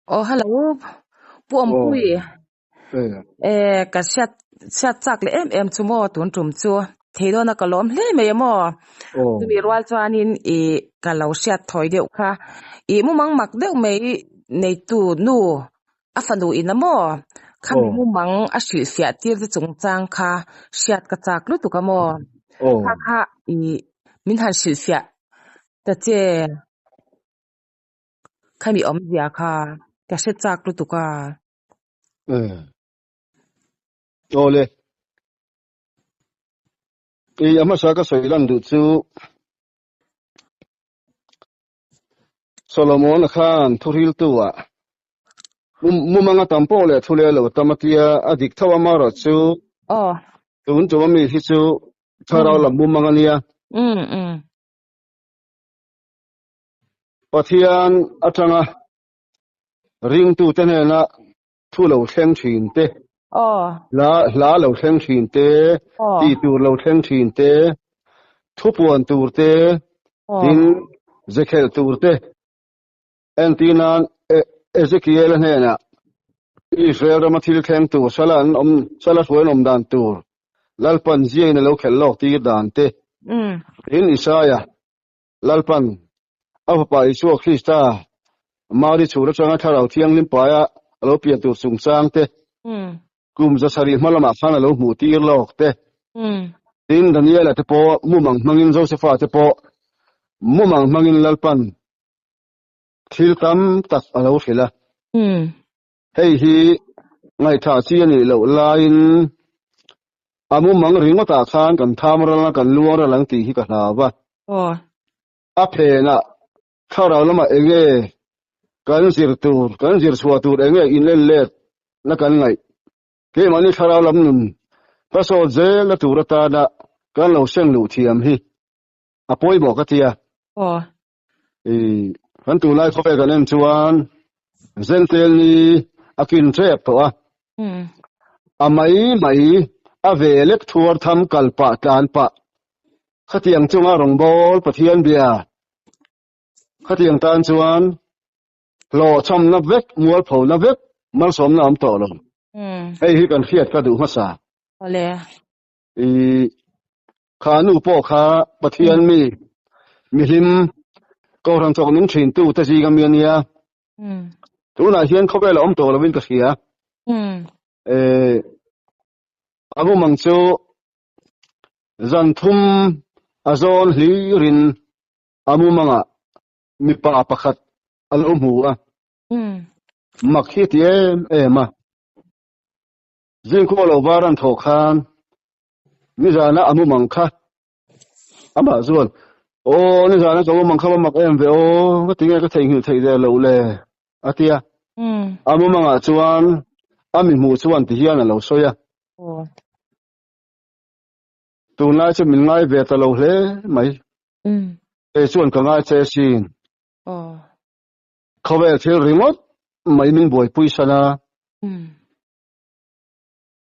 Oh, hello. Buom pui. Oh, Ka siat chak le em chu mo tun tum chu. Theido na kalom hle me mo. oh, Tumi rwal chuanin ka lo siat thoi deuh kha. Mu mang mak deuh me nei tu nu. A fanu ina mo. Khami mu oh, mang a shil fiat tir te chung chang kha siat ka chak lu tu ka mo. Kha oh, kha min han shil fiat. Ta che khami om zia kha. Ka siat chak lu tu ka. ole. Ama saka soilan du chu Solomon Khan thuril tuwa. Mumanga tampo le thule lo tamatia adik thawa maro chu Oh. tun chu mi hi chu tharau lam mumanga nia Mm. pathian atanga ring tu tenena thulo thleng thin te Oh. la lo thleng thin te Oh. ti tur lo thleng thin te thupuan tur te Oh. tin zekhel tur te entinan Ezekiel hena Israel ramathil thleng tur sala huan dan tur lalpan ziain lo khel lok ti dan te in Isaiah lalpan apa Isu Krista mari chura changa tharau thiang lim paya lo pian tur sung sang te kum za sari malama khana lo mu tir lok te tin Daniel te po mumang mangin Josepha te po mumang mangin lalpan thil tam tak alo khila hei hi ngai tha chi ani lo lain amumang ringo ta khan kan thamra kan luara lang ti hi ka hlawa Oh. a phena tharau lama enge kan zir suwa tur enge inlen let na kan ngai ke mani tharau lam nun paso je la turata da kan lo seng lu thiam hi apoi bo ka tia Oh. kan tu lai khoe kan en chuan zentel ni akin trep to a amai a velek thuar tham kalpa tan pa khatiang chunga rongbol pathian bia khatiang tan chuan lo chom na vek mual pho na vek mal som na am to lo hei hi kan khiat ka du ma sa Ole. khanu po kha pathian mi him ko ran chok ning thin tu ta ji ga mi ania tu na hian khobel om to lo win ka khia abu mang chu zan thum azon hli rin amu manga mi pa pakhat al umhu a makhi ti ma jin ko lo waran tho khan mi zana amu mang kha ama zon o ni zana ko mang kha mak em ve o ka tinga ka thei hil thei de lo le atia amu manga chuan ami mu chuan ti hian lo soya Oh. tu na che min ngai ve ta lo hle mai e chuan ka ngai che sin Oh. khawel thil rimot mai ning boy pui sana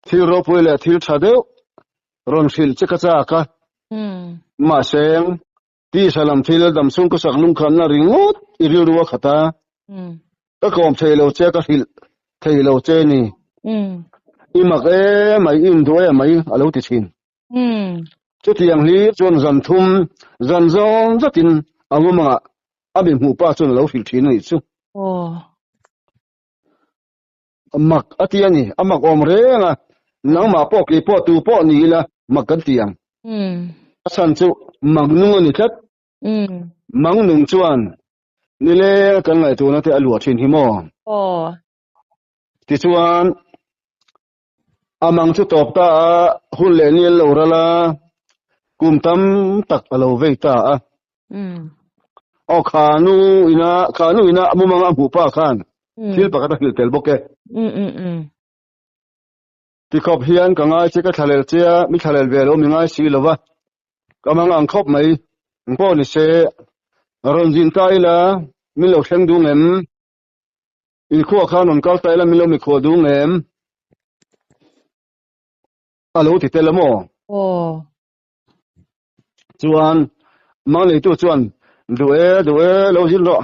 thil ro pui le thil thadeu ron thil che ka cha ka ma seng ti salam thil dam sung ko sak lung khan na ringot iri ruwa khata ka kom thelo che ka hil thelo che ni i mak mai in do mai alo ti chin chu tiang li chon zan thum zan zong zatin awuma abi mu pa chon lo fil thin ni chu Oh. mak atiani amak om renga nang ma po ki po tu po ni la makan tiang san chu magnung ni khat mangnung chuan ni le kan ngai tu na te alua thin hi mo Oh. ti chuan amang chu top ta hun le ni lo rala kum tam tak alo ve ta a o khanu ina amumanga bu pa khan thil pakata hil tel boke ti khop hian ka ngai che ka thalel chia mi thalel velo mi ngai si lova kamang ang khop mai ngpo ni se ronjin tai la mi lo thleng du ngem i kho khan on kal tai la mi lo mi kho du ngem alo ti telamo Oh. chuan mang le tu chuan due lo jin ro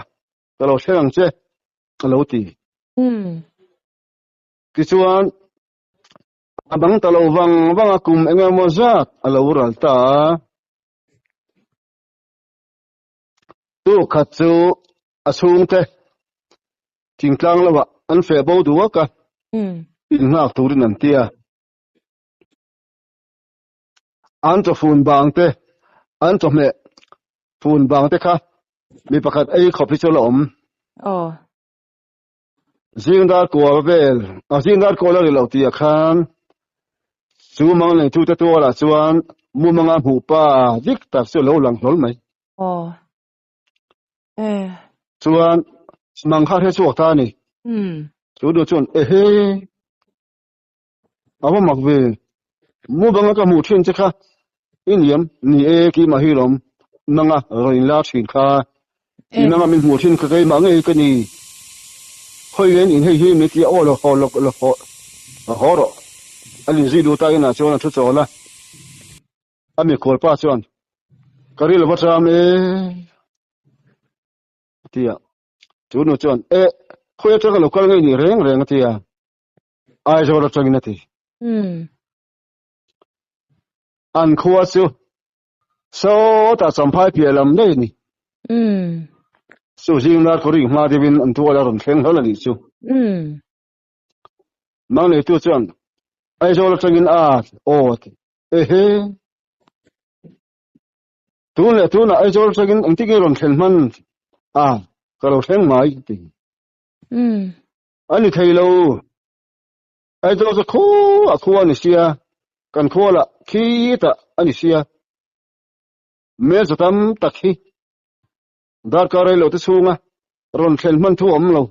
ta lo thleng che alo ti ti chuan abang talo wang akum engemaw zat alo ral ta tu khat chu asung te tingtlang lawa an fe bo du ka in ngak turin an tia an to phun bang te an to me phun bang te kha mi pakhat ei khopi cholo om zingdar ko vel a zingdar ko la lo tia khan chu mang nei tu te to la chuan mu manga mu pa dik tak chu lo lang hlol mai chuan mang kha he chu ta ni chu do chun he awa mak ve mu banga ka mu thin che kha in yam ni e ki ma hi lom nanga roin la thin kha inanga min mu thin ka kai ma ngai ka ni hoi len in hei hi mi ti o lo ho ro ani zi du ta ina chuan thu chola ami kol pa chuan karil watram e tia chu no chuan khoi ta ka lo kal ngai ni reng tia ai zo ra changina ti an khuwa chu so ta champhai pialam nei ni su jing nar ko ri ma de bin an tu ala ron thleng hol ani chu mang nei tu chuan ai zo la changin a he tu na ai zo la changin ang ti ge ron thlen man ka lo thleng mai ti ani thailo ai zo za khu ani sia kan khola khi ta ani sia me zatam takhi dar ka lo te sunga ron thlen man thu om lo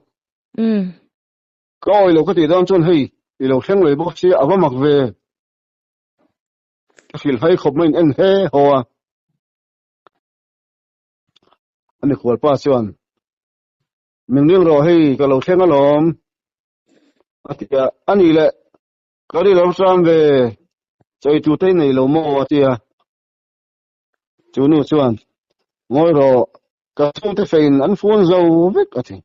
ko lo ka ti dan chon hei i lo thleng lei bo chi awamak ve ka fil hai khop main en he ho ani khwal pa chuan ming ring ro hei ka lo thleng alom atia ani le ka ri lo sam ve choi tu te nei lo mo atia chu nu chuan ngoi ro ka thung te fein an phun zo vek ati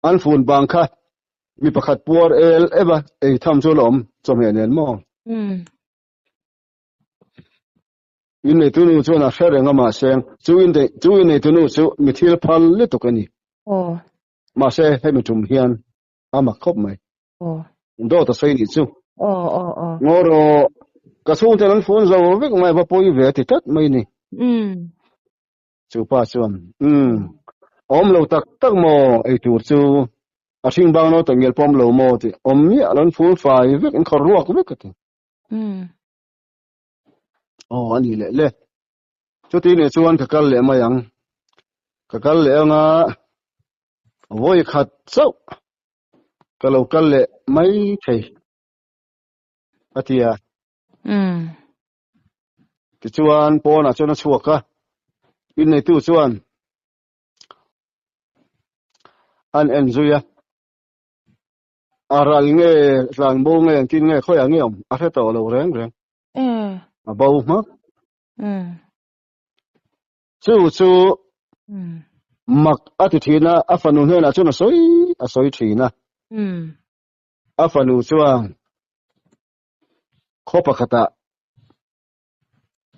an phun bang kha mi pakhat puar el eba ei tham chu lom chome nen mo in nei tu nu chuan a hrer enga ma seng chu in nei tu nu chu mi thil phal le to kani ma se he mi tum hian ama khop mai do ta sei ni chu ngoro ka chung te an phun zo vek mai ba poi ve ti tat mai ni chu pa chuan om lo tak mo ei tur chu a thing bang no ta ngel pom lo mo ti om ni alan phul fai vek in khor ruak vek ti ani le chu ti ne chuan ka kal le ma yang ka kal le nga voi khat chau ka lo kal le mai thei atia ti chuan pona chona chuaka in nei tu chuan an enzuya aral nge tlang bo nge tin nge khoi angiom a the to lo reng a bau ma chu mak ati thina afanu hena chuna soi thina afanu chuan kho pakhata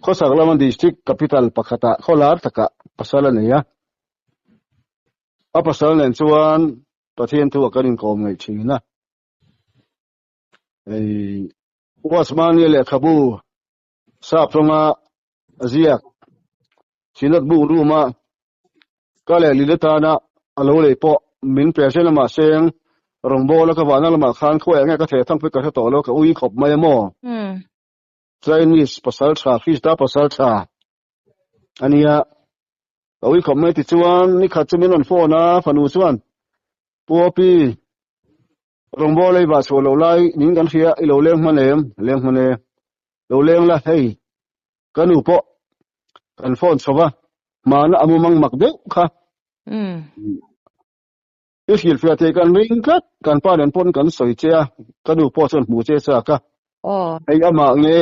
kho Saglaman district capital pakhata kholar taka pasala neya a pasal nen chuan pathian tu akarin kom ngai thina ei wasmani le khabu sapronga aziak sinat bu ruma kale liletana alo le po min presena ma seng rongbo la ka wana ma khan khoi nga ka the thang pe ka to lo ka ui khop mai mo Chinese pasal tha Krista pasal tha ania ui khop mai ti chuan ni khat chumin on phone na phanu chuan popi rongbo le ba so lo lai ning kan khia i lo leng mane lo leng la hei kanu po kan phone sowa mana amumang makde kha Iskil fiate kan ring kat kan panen pon kan soichea kanu po chon mu che sa ka ai ama nge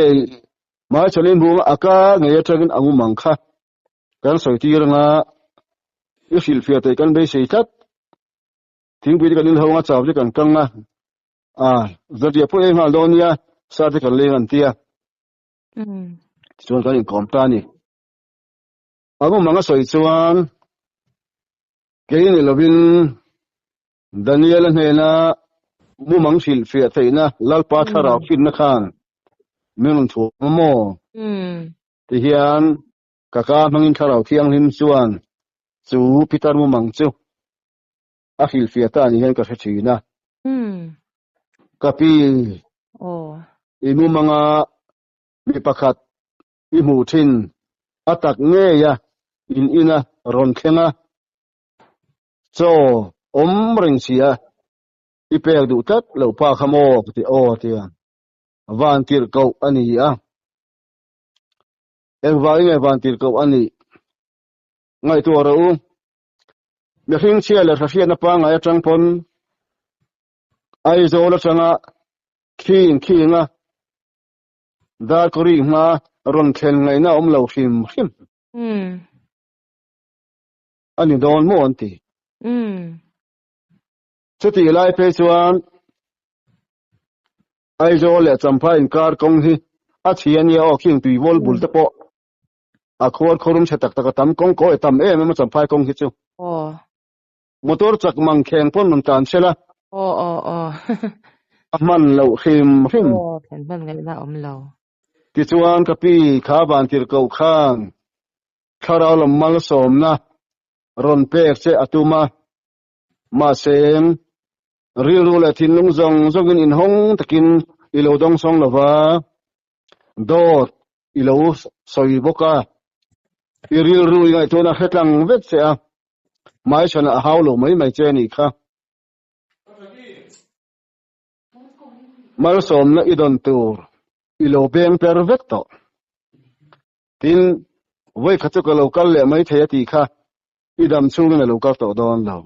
ma cholin bu aka nge tragin angumang kha kan soiti ranga isil fia te kan be sei that thing bi kan in ho nga chaw je kan kang nga zadia po e ma lonia sa te kan le an tia chuan kan in kom ta ni amo manga soi chuan kein lovin Daniel hena mu mang sil fia theina lalpa thara fin na khan menun thu mo ti hian kaka mangin thara thiang lim chuan chu pitar mu mang chu a hil fia ta ni hen ka thina kapi imu manga mi pakhat i mu thin atak nge ya in ina ron khenga cho ring sia i pek du tat lo pa khamo ti o tia van tir ko ani a vai nge van tir ko ani ngai tu ro me hing chia le thafia na pa ngai atang pon ai zo la changa khinga dar kori ma ron khen ngai na lo him ani don mo anti chuti lai pe chuan ai zo le champa in kar kong hi a thian ya o king tui vol bul te po a khor khorum chatak tak tam kong ko tam ma champa kong hi chu motor chak mang kheng pon nam tan sela man lo him khen ban ngai na lo ti chuan ka pi kha ban tir ko khang tharaw lam mal som na ron pek che atuma ma seng ril ru la thin lung zong in hong takin ilo dong song lova dot ilo soi boka iril ru ngai to na hetlang vet che a mai chana haulo mai che ni kha mal som na idon tur ilo beng perfecto tin voi khachu ka local le mai thaya ti kha idam chung na local to don lo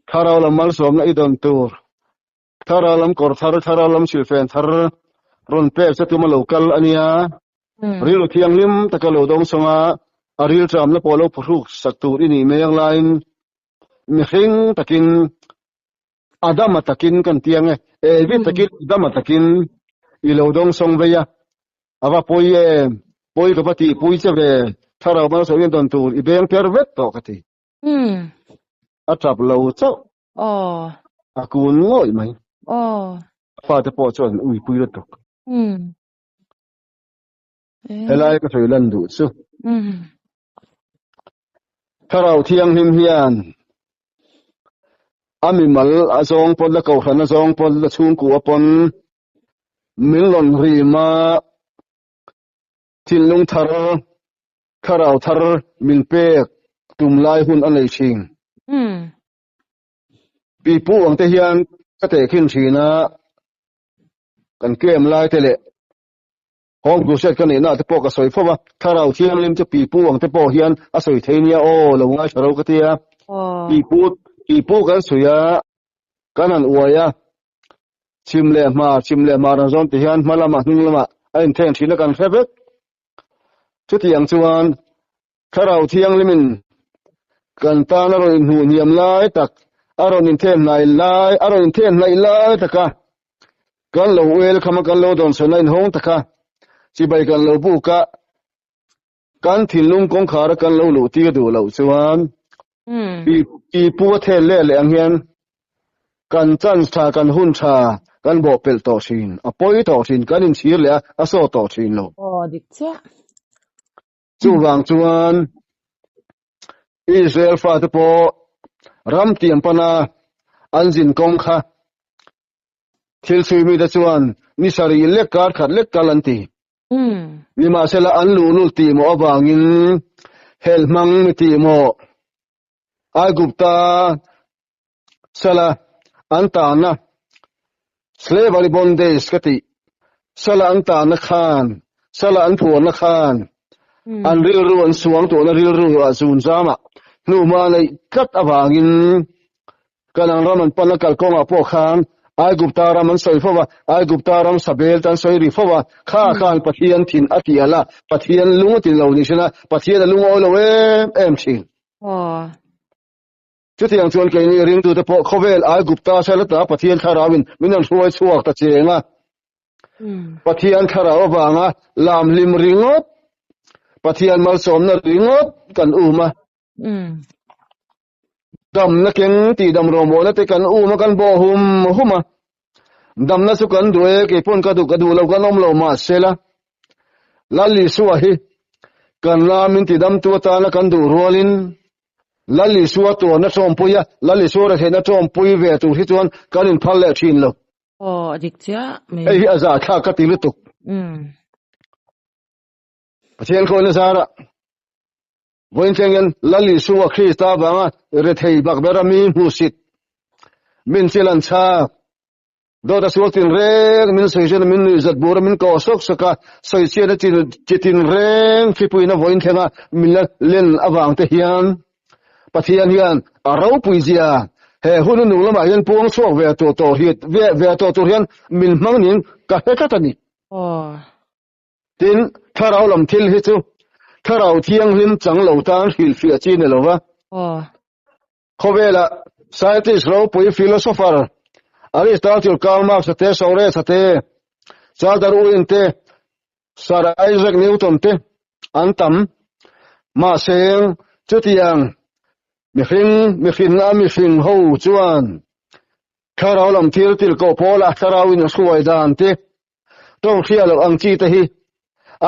tharalam mal som na idon tur tharalam kor tharalam silfen thar ron pe se tu ma local ania rilo thiang lim takalo dong songa aril tram na polo phuruk saktur ini meyang line mi hing takin adama takin kan tiang vi takin adama takin ilo dong song veya ava poi ka pati pui che ve tharaw ma so yen don tur I beng perfect to kati atrap lo cho akun ngoi mai fa te po chon ui pui lo tok helai ka thoi lan du chu tharaw thiang him hian ami mal azong pon la ko khana zong pon la chung ku pon milon ri ma tin lung tharaw thar min pek tum lai hun anei ching pi pu ang te hian ka te khin thina kan kem lai te le hong gu set kan ina te po ka soi fowa tharaw thiang lim che pi pu ang te po hian a soi theinia o lo ngai tharo ka tia pi pu kan suya kanan uaya chimle ma ran zon te hian malama hnunglama ain then thina kan khebet chuti ang chuan tharaw thiang limin kan tan aro in hu niam lai tak aron in then nai lai taka kan lo wel khama kan lo don so nai hong taka chi bai kan lo bu ka kan thin lung kong khar kan lo ti du lo chuan pi pu the le ang hian kan chan tha kan hun tha kan bo pel to sin apoi to sin kan in chir le a so to sin lo dik cha chu wang chuan Israel fa te po ram tiam pana anjin kong kha thil sui mi da chuan ni sari lek kar khat lek kalanti ni ma sela an lu ti mo awangin hel mang mi ti mo ai gupta sala anta na slavery bondage kati sala anta na khan sala an phu na khan an ril ru an suang to na ril ru a zun zama nu ma nei kat awangin kanang raman panakal ko ma po khan ai gupta raman soi fowa ai gupta ram sabel tan soi ri fowa khan pathian thin atiala pathian lunga tin lo ni sina pathian lunga o lo em thin chút tiếng chuan cái này riêng từ tập khovel ai gupta sẽ là ta pathian tharawin mình ăn suai suak ta chenga pathian tharaw wanga lam lim ringot pathian mal som na ringot kan uma dam na keng ti dam romo na te kan uma kan bo huma dam na su kan due ke pon ka du lo kan om lo ma sela lalli suwa hi kan lamin ti dam tu ta na kan du rolin lalli suwa to na som puya lalli suwa he na som pui ve tu hi chuan kan in phal le thin lo dik cha me ei aza kha ka ti lu tu pathian ko na sara voin chengen lalli suwa krista banga re thei bak berami musit min chilan cha do da suatin reng min soijen min zat bur min ko sok saka soichen tin reng fi puina voin thenga min len awang te hian pathian hian arau puizia he hunu nu lama hian puang chuak ve to hiat ve to hian min mangnin ka he ka tani tin tharau lam thil hi chu tharau thiang lim chang lo tan hil fi chi ne lova khowela scientist ro pui philosopher Aristotle, Karl Marx, te Socrates, te Charles Darwin, te Sir Isaac Newton, te antam ma seng chutiang mi fin ho chuan tharau lam til ko pola tharawin suai dan te tong khia lo ang chi te hi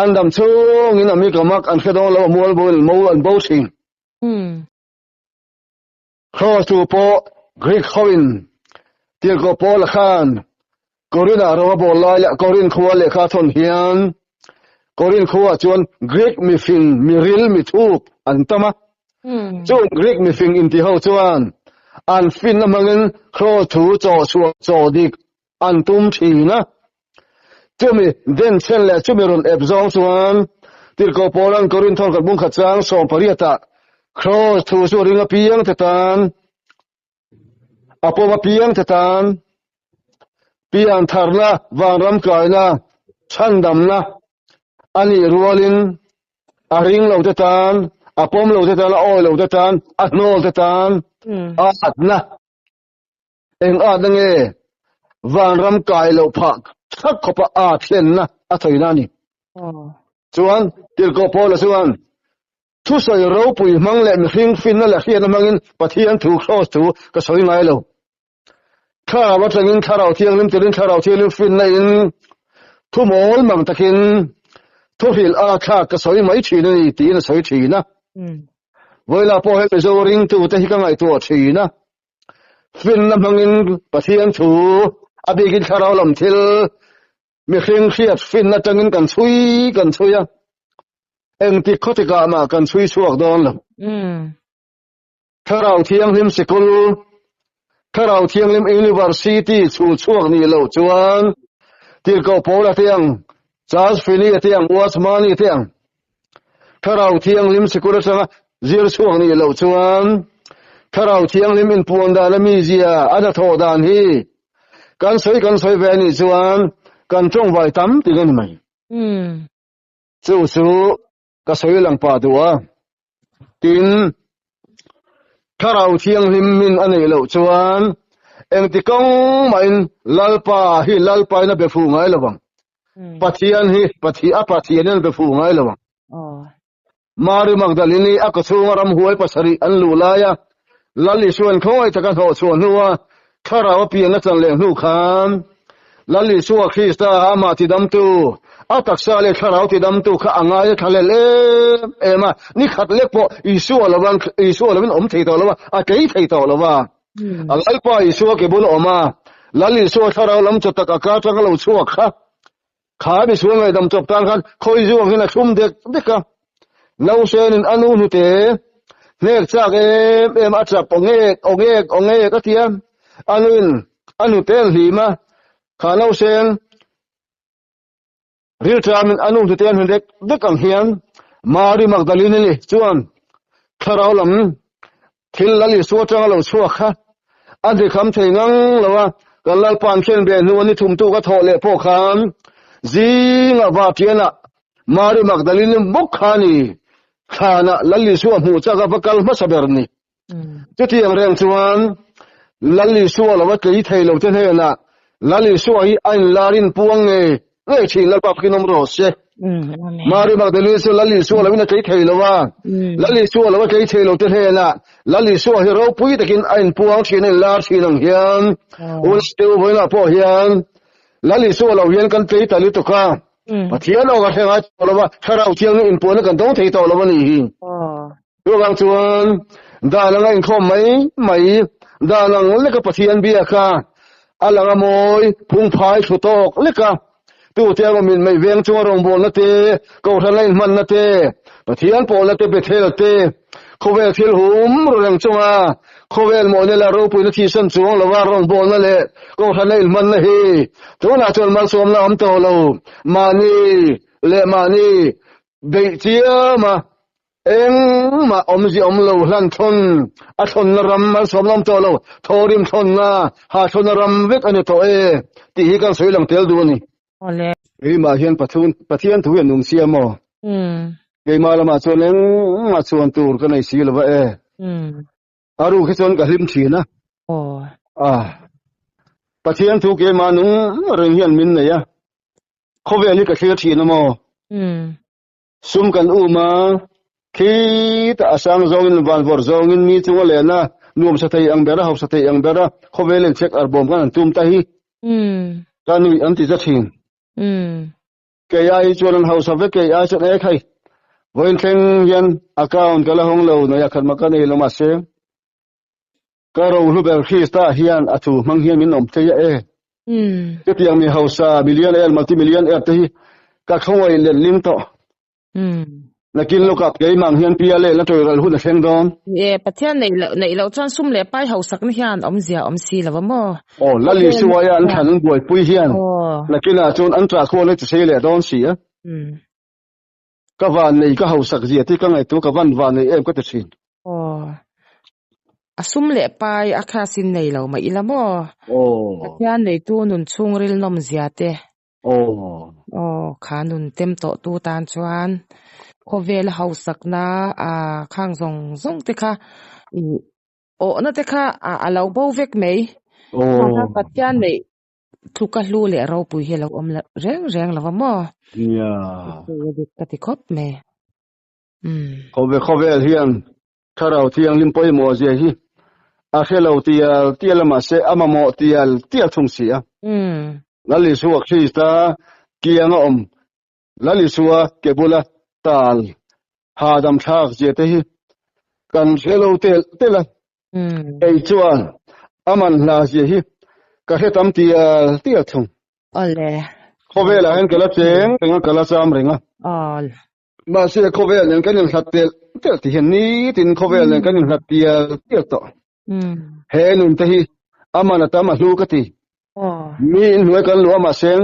andam chung in ami kamak an khedong lo mol bol mo an bo sing cross to po Greek howin til ko pol khan korin aro bol la korin khwa le kha thon hian korin khwa chuan Greek mi fin mi ril mi thuk an tama chuan Greek mi fin in ti ho chuan an fin amangin kho thu cho dik an tum thina chumi den chen le chumi ron ebzong chuan til ko polan korin thon ka bung kha chang som pariata kho thu chu ringa piang te tan apoma piang tetan pian tharna wangram kaina chandamna ani rualin aring lo tetan apom lo tetan oi lo tetan atnol tetan atna eng adange wangram kai lo phak thak khopa a thlenna a thoina ni chuan tilko pola chuan thu soi ro pui mang le mi hring fin na la hian mangin pathian thu cross thu ka soi ngai lo kha wa tangin tharau thiang lim tirin tharau thiang fin na in thu mol mang takin thu hil a kha ka soi mai thina ni ti na soi thina voila po he zo ring tu te hi ka ngai tu thina fin na mangin pathian thu abigin tharau lam thil mi hring khiat fin na tangin kan chui ya eng ti khotika ma kan chui chuak don lo tharau thiang lim sikul tharau thiang lim university chuak ni lo chuan til ko pola thiang Charles Finney thiang Wasmani thiang tharau thiang lim sikul sanga zir chuak ni lo chuan tharau thiang lim in puanda la mi zia ana tho dan hi kan soi ve ni chuan kan chong vai tam ti ni mai chu ka soi lang pa duwa tin tharau thiang lim min anei lo chuan eng ti kong main lalpa na be fu ngai lawang pathian an be fu ngai lawang Mari Magdalene akachunga ram huai pasari an lulaya lalli suan khoi taka ho chuan huwa tharau pian chan le hnu khan lalli suwa Krista ama ti dam tu ataksa le tharau ti dam tu kha anga ye thale le ema ni khat le po isu lawan om thei to lawa a kei thei to lawa alpa isu ke bul oma lalli suwa tharau lam chotak aka tang lo chuwa kha bi suwa ngai dam chop tang khan khoi ju hina thum deka nau sen in anu nu te nek chak em achap onge ka tiam anu tel hima kha nau sen ril tramin anu tu ten hundek dekang hian Mari Magdalene ni chuan tharau lam thil lali suatang lo chuak kha adi kham theingang lawa kalal pan khen be nu ani thum tu ka thole po khan zinga wa tiana Mari Magdalene buk khani khana lalli suwa mu chaka bakal masaberni chutiang reng chuan lalli suwa lawa kei thailo ten hena lalli suwa hi ain larin puang nge ngai thin lal pap kinom ro se mari magdalene su lalli suwa lawina kei thailo wa lalli suwa lawa kei thailo ten hena lalli suwa hi ro pui takin ain puang thine lar thinang hian ul steu boina po hian lalli suwa law hian kan tei tali to ka pathian o ga thenga lawa tharau chiang in pona kan dong thei to lawa ni hi ruang chuan dalang in khom mai dalang leka pathian bia ka alanga moi phung phai thutok leka tu te min mai veng chu rong bol na te ko thalai man na te pathian pol na te bethel te khovel thil hum rong chunga khovel mo ne la ro pu na thi san chuang lawa rong bol na le ko thalai man na hi tu na chon man som na am to lo mani dei chia ma eng ma omzi omlo hlan thon a thon ram mal somlam to lo thorim thon na ha thon ram vek ani to e ti hi kan soilang tel du ni ole e ma hian pathian thu nung siamo ke ma lama choneng ma chon tur kan ai si lawa e aru ke chon ka hlim thina pathian thu ke ma nung reng hian min ne ya khove ni ka thia thina mo sum kan u ma khi ta asang zongin van vor zongin mi chunga lena nuam sa thei ang bera hau sa thei ang bera khowelen check arbom kan tum ta hi kanui anti za thin ke ai chuan hau sa ve ke ai cha e khai voin theng yan account kala hong lo na ya khan ma kan e lo ma se karo lu ber khista hian athu mang hian min om thei e ke tiang mi hau sa million multi million te hi ka khowai len lim to lakin lokap ke mang hian pia le la toiral hu na theng don pathian nei lo chan sum le pai hau sak ni hian omzia omsi lawa mo lali suwa ya an than boi pui hian lakin a chon an tra kho le che le don si a ka van nei ka hau sak ji ti ka ngai tu ka van nei em ka te thin asum le pai akha sin nei lo mai ilamo pathian nei tu nun chung ril nom zia te khanun tem to tu tan chuan khovel hausak na khang zong te kha na te kha alo bo vek mei pathian nei thuka hlu le ro pui helo om reng lawa mo ka ti khop me khovel hian tharau thiang lim poi mo je hi a khelo tial ma se ama mo tial thung sia lali suwa khista kianga om lali suwa kebula tal hadam thak je te hi kan khelo tela ei chuan aman la je hi ka hetam tial thung ole khowela hen kala cheng tenga kala sam renga ma se khovel nen kan hlatel tel ti hen ni tin khovel nen kan hlatel to he nun te hi amana tama hlu ka ti mi in hnuai kan lo ma seng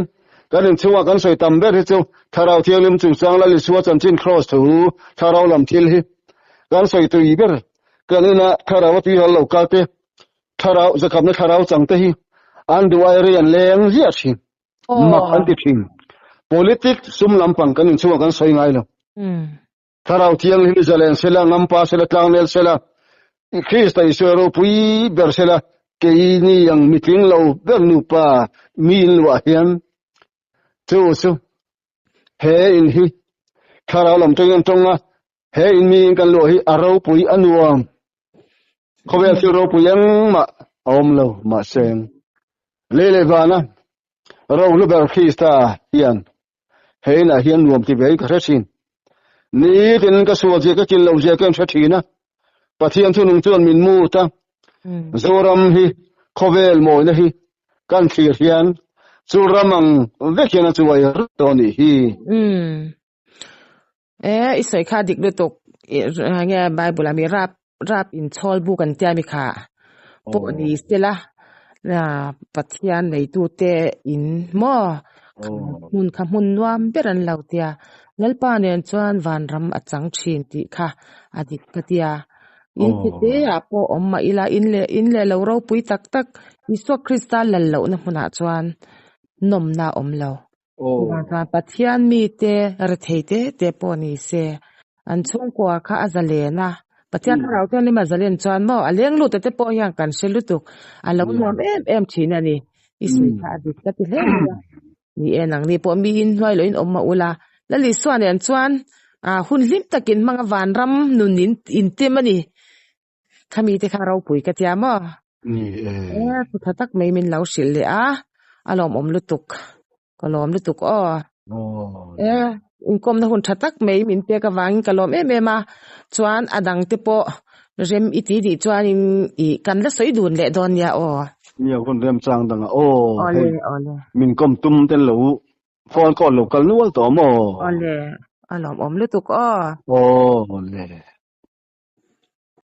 kan in chuwa kan soi tam ber hi chu tharau thialim chung chang la li suwa chan chin cross thu tharau lam thil hi kan soi tu i ber kan ina tharau ti hal lo ka te tharau zakam na tharau chang te hi an duai re an leng zia thin mak an ti thin politics sum lampang kan in chuwa kan soi ngai lo tharau thiang hi zalen sela ngampa sela tlangnel sela Krista isoro pui ber sela ke ni yang meeting lo ber nu pa min wa hian chu he in hi tharau lam teng tonga he in mi kan lo hi aro pui anuam khovel siro puyang ma om lo ma seng le vana ro lu ber Krista hian he na hian nuam ti bei ka thin ni tin ka suwa je ka kin lo je kan thina pathian thu nung chuan min mu ta zoram hi khovel mo na hi kan thlir hian churamang vekena chuwai toni hi isoi kha dik lu tok nge bible ami rap in chol bu kan tia mi kha po ni stela na pathian nei tu te in mo mun nuam beran lautia lalpa nen chuan van ram achang thin ti kha adik katia in te apo omma ila in le lo ro pui tak iso kristal lallo na huna chuan nomna omlo pathian mi te arthei te poni se an chung kwa kha azalena pathian rau te ni mazalen chuan mo aleng lu te po yang kan selutuk alo nuam em thina ni isui kha dik ka ti hle ni enang ni po mi in hoi lo in omma ula lali swan en chuan hun lim takin manga van ram nun in temani khami te kha rau pui ka tia mo ni thu thatak mai min lau sil le alom om lutuk kalom lutuk inkom na hun thatak mai min te ka wang kalom ma chuan adang te po rem iti di chuan in I kan la soi dun le don ya nhiều con rem chang dang ole min kom tum ten lo phone call lo kal nual to mo ole alom om lutuk ole